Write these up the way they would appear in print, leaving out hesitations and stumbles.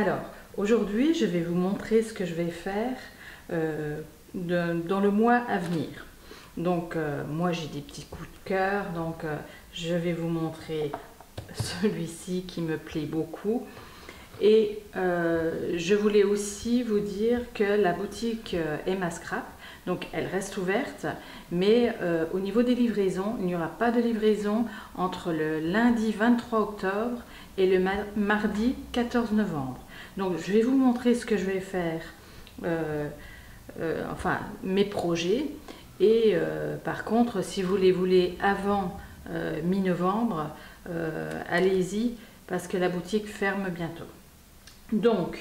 Alors, aujourd'hui, je vais vous montrer ce que je vais faire dans le mois à venir. Donc, moi, j'ai des petits coups de cœur. Donc, je vais vous montrer celui-ci qui me plaît beaucoup. Et je voulais aussi vous dire que la boutique Emma Scrap, donc elle reste ouverte, mais au niveau des livraisons, il n'y aura pas de livraison entre le lundi 23 octobre et le mardi 14 novembre. Donc je vais vous montrer ce que je vais faire, enfin mes projets. Et par contre, si vous les voulez avant mi-novembre, allez-y parce que la boutique ferme bientôt. Donc,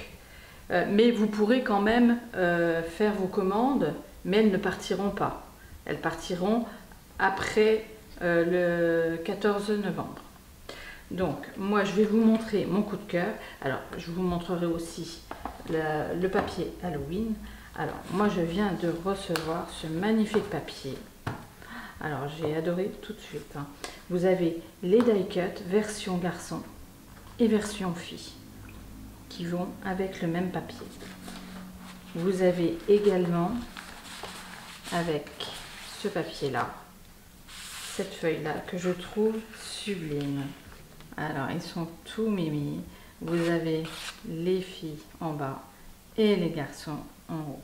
mais vous pourrez quand même faire vos commandes, mais elles ne partiront pas. Elles partiront après le 14 novembre. Donc, moi, je vais vous montrer mon coup de cœur. Alors, je vous montrerai aussi le papier Halloween. Alors, moi, je viens de recevoir ce magnifique papier. Alors, j'ai adoré tout de suite. Hein. Vous avez les die cut version garçon et version fille qui vont avec le même papier. Vous avez également avec ce papier-là, cette feuille-là que je trouve sublime. Alors, ils sont tout mimi. Vous avez les filles en bas et les garçons en haut.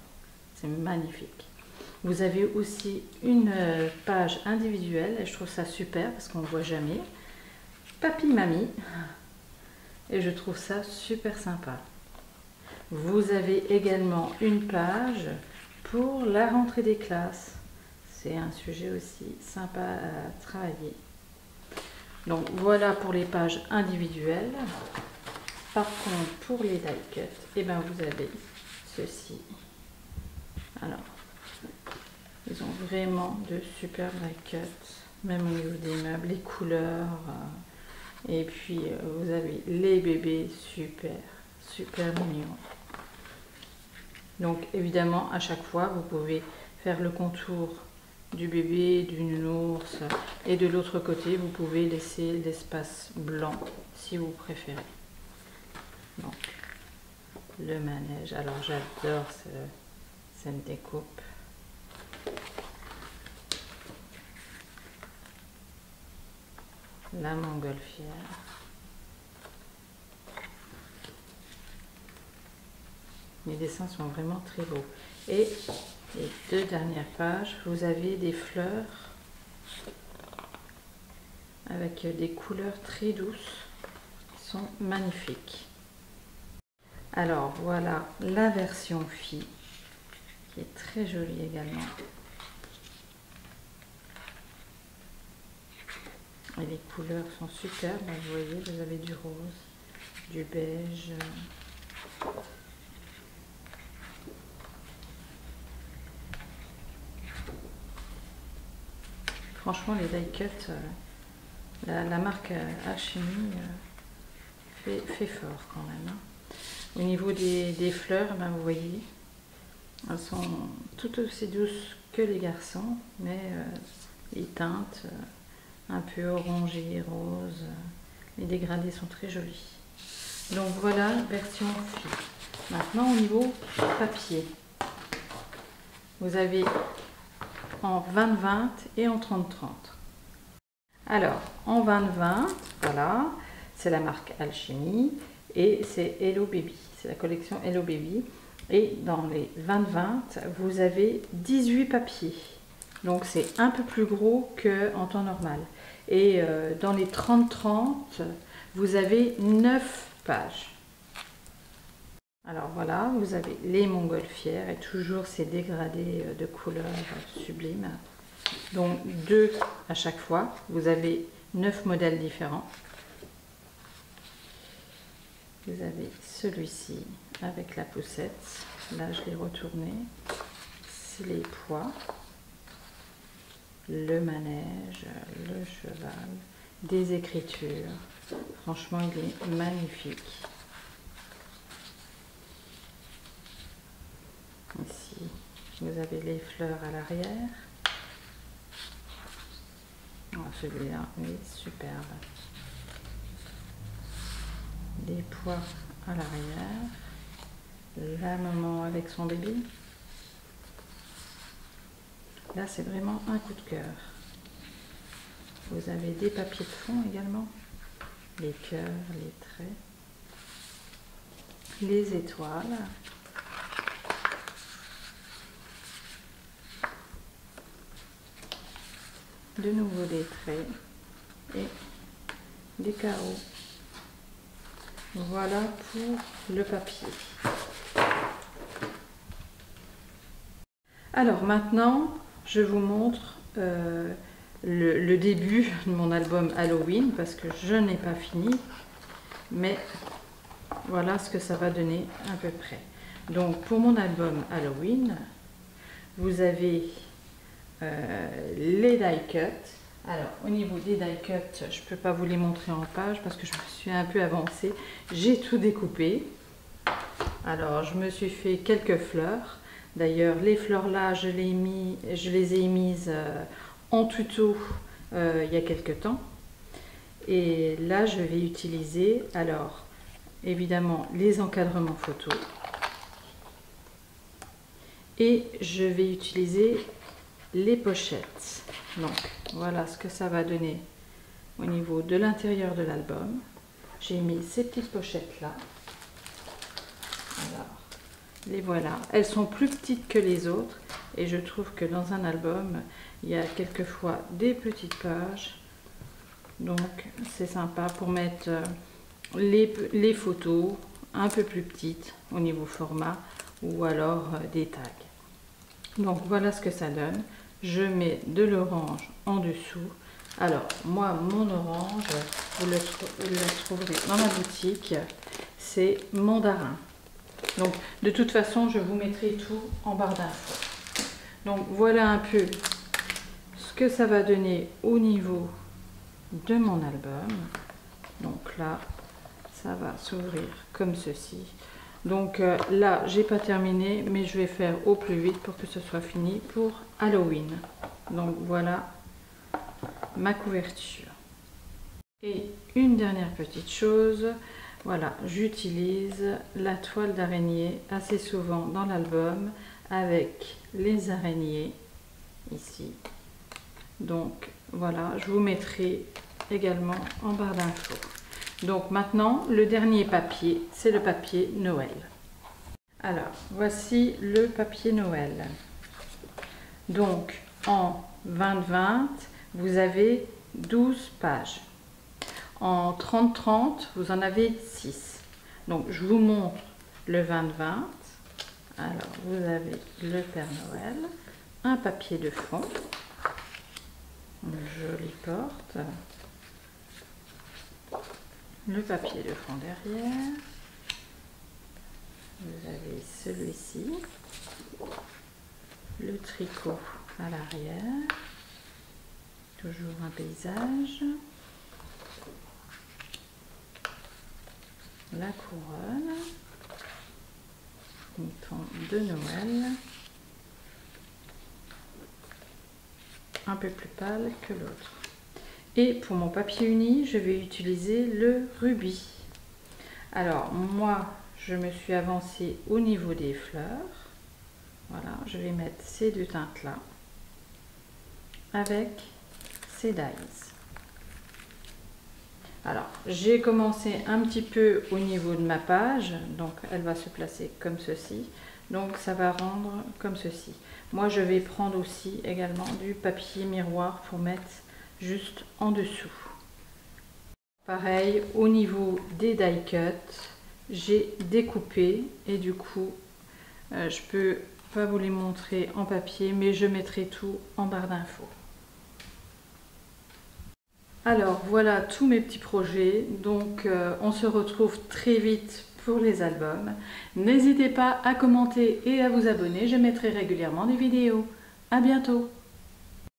C'est magnifique. Vous avez aussi une page individuelle et je trouve ça super parce qu'on ne voit jamais. Papy, mamie. Et je trouve ça super sympa. Vous avez également une page pour la rentrée des classes. C'est un sujet aussi sympa à travailler. Donc voilà pour les pages individuelles. Par contre, pour les die cut, eh ben vous avez ceci. Alors, ils ont vraiment de super die cut, même au niveau des meubles, les couleurs. Et puis vous avez les bébés super mignons. Donc évidemment à chaque fois vous pouvez faire le contour du bébé, du nounours, et de l'autre côté vous pouvez laisser l'espace blanc si vous préférez. Donc le manège, alors j'adore cette découpe. La montgolfière. Les dessins sont vraiment très beaux. Et les deux dernières pages, vous avez des fleurs avec des couleurs très douces qui sont magnifiques. Alors voilà la version fille qui est très jolie également. Et les couleurs sont superbes, vous voyez, vous avez du rose, du beige. Franchement, les die cut, la marque Alchemy fait fort quand même. Hein. Au niveau des fleurs, ben, vous voyez, elles sont tout aussi douces que les garçons, mais les teintes un peu orangé, rose. Les dégradés sont très jolis. Donc voilà, version fille. Maintenant au niveau papier. Vous avez en 20-20 et en 30-30. Alors, en 20-20, voilà, c'est la marque Alchemy et c'est Hello Baby. C'est la collection Hello Baby. Et dans les 20-20, vous avez 18 papiers. Donc c'est un peu plus gros qu'en temps normal. Et dans les 30-30, vous avez 9 pages. Alors voilà, vous avez les montgolfières et toujours ces dégradés de couleurs sublimes. Donc 2 à chaque fois. Vous avez 9 modèles différents. Vous avez celui-ci avec la poussette. Là, je l'ai retourné. C'est les pois. Le manège, le cheval, des écritures. Franchement, il est magnifique. Ici, vous avez les fleurs à l'arrière. Oh, celui-là, il est superbe. Des pois à l'arrière, la maman avec son bébé. Là, c'est vraiment un coup de cœur. Vous avez des papiers de fond également, les cœurs, les traits, les étoiles. De nouveau des traits et des carreaux. Voilà pour le papier. Alors maintenant, je vous montre le début de mon album Halloween parce que je n'ai pas fini, mais voilà ce que ça va donner à peu près. Donc pour mon album Halloween, vous avez les die cuts. Alors au niveau des die cuts, je ne peux pas vous les montrer en page parce que je me suis un peu avancée. J'ai tout découpé. Alors je me suis fait quelques fleurs. D'ailleurs les fleurs là, je les ai mises en tuto il y a quelques temps. Et là je vais utiliser alors évidemment les encadrements photos. Et je vais utiliser les pochettes. Donc voilà ce que ça va donner au niveau de l'intérieur de l'album. J'ai mis ces petites pochettes là. Alors les voilà, elles sont plus petites que les autres et je trouve que dans un album il y a quelquefois des petites pages, donc c'est sympa pour mettre les photos un peu plus petites au niveau format ou alors des tags. Donc voilà ce que ça donne. Je mets de l'orange en dessous. Alors moi mon orange, vous le trouverez dans ma boutique, c'est mandarin. Donc de toute façon je vous mettrai tout en barre d'infos. Donc voilà un peu ce que ça va donner au niveau de mon album. Donc là ça va s'ouvrir comme ceci. Donc là, j'ai pas terminé, mais je vais faire au plus vite pour que ce soit fini pour Halloween. Donc voilà ma couverture. Et une dernière petite chose, voilà, j'utilise la toile d'araignée assez souvent dans l'album avec les araignées ici. Donc voilà, je vous mettrai également en barre d'infos. Donc maintenant, le dernier papier, c'est le papier Noël. Alors, voici le papier Noël. Donc, en 20-20, vous avez 12 pages. En 30-30, vous en avez 6. Donc, je vous montre le 20-20. Alors, vous avez le Père Noël, un papier de fond, une jolie porte. Le papier de fond derrière, vous avez celui-ci, le tricot à l'arrière, toujours un paysage, la couronne, mouton de Noël, un peu plus pâle que l'autre. Et pour mon papier uni, je vais utiliser le rubis. Alors moi, je me suis avancée au niveau des fleurs. Voilà, je vais mettre ces deux teintes là avec ces dies. Alors, j'ai commencé un petit peu au niveau de ma page, donc elle va se placer comme ceci. Donc ça va rendre comme ceci. Moi, je vais prendre aussi également du papier miroir pour mettre juste en dessous. Pareil, au niveau des die cuts, j'ai découpé et du coup, je peux pas vous les montrer en papier, mais je mettrai tout en barre d'infos. Alors voilà tous mes petits projets, donc on se retrouve très vite pour les albums. N'hésitez pas à commenter et à vous abonner, je mettrai régulièrement des vidéos. À bientôt!